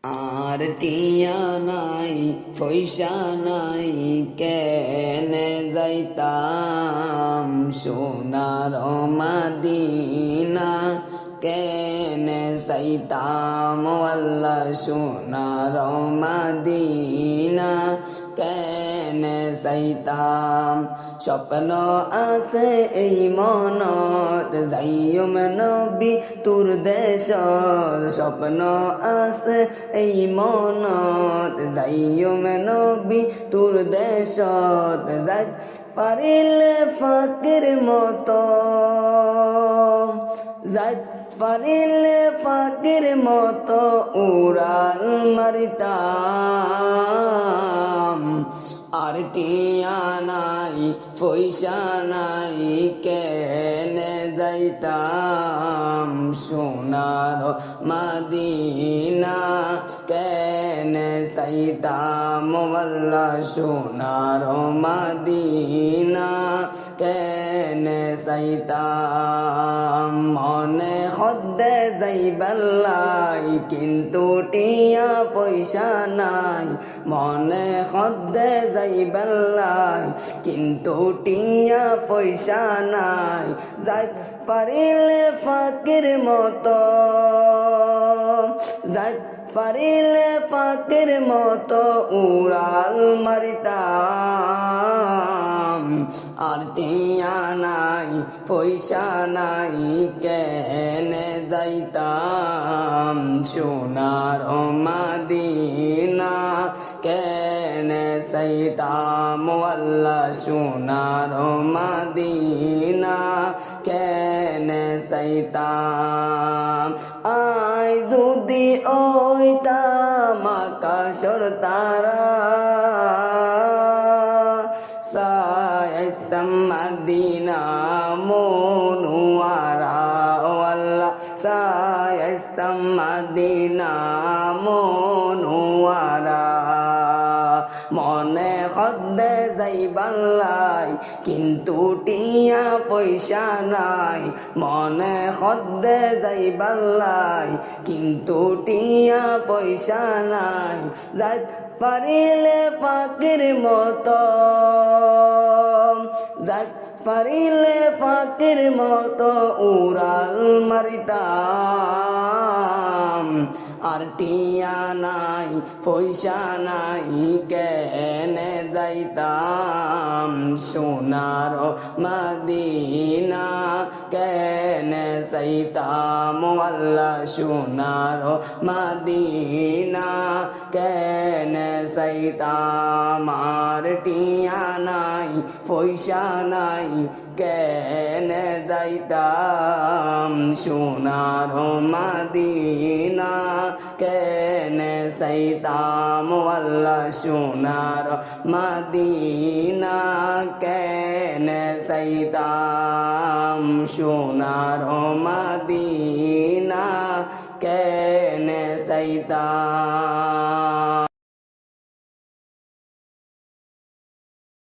আর টিয়া নাই পয়সা নাই কেনে যাইতাম সোনার মাদিনা কেনে যাইতাম আল্লাহ সোনার মাদিনা কেনে যাইতাম স্বপ্ন আছে এই মনত যাইম নবী তোর দেশত স্বপ্ন আছে এই মনত যাইম নবী তোর দেশত যাই পারিলে ফাকির মতো যাই পারিলে ফাকির মতো উড়াল মারিতাম আর টিয়া নাই পয়সা নাই কেনে যাইতাম সোনার মাদিনা কেনে যাইতাম আল্লাহ সোনার মাদিনা কেনে যাইতাম মনে হদ্দে যাইবাল্লাই কিন্তু টিয়া পয়সা নাই মনে হদ্দে যাইবাল্লাই কিন্তু টিয়া পয়সা নাই যাই পারিলে ফাকির মতো যাই পারিলে ফাকির মতো উড়াল মারিতাম আর টিয়া নাই পয়সা নাই কেনে যাইতাম সোনার মাদিনা কেনে যাইতাম আল্লাহ সোনার মাদিনা কেনে যাইতাম আই যদি ওইতাম আকাশর তারা সায়াইতাম মদিনা মনুয়ারা ও আল্লাহ সায়াইতাম মদিনা মনুয়ারা মনে হদ্দে যাইবাল্লাই কিন্তু টিয়া পয়সা নাই মনে হদ্দে যাইবাল্লাই কিন্তু টিয়া পয়সা নাই যাই পারিলে ফাকির মতো যাই পারিলে ফাকির মতো উড়াল মারিতাম আর টিয়া নাই পয়সা নাই কেনে যাইতাম সোনার মাদিনা কেনে যাইতাম আল্লাহ সোনার মাদিনা কেনে যাইতাম আর টিয়া নাই পয়সা নাই কেনে যাইতাম সোনার মাদিনা কেনে যাইতাম আল্লাহ সোনার মাদিনা কেনে যাইতাম সোনার মাদিনা কেনে যাইতাম।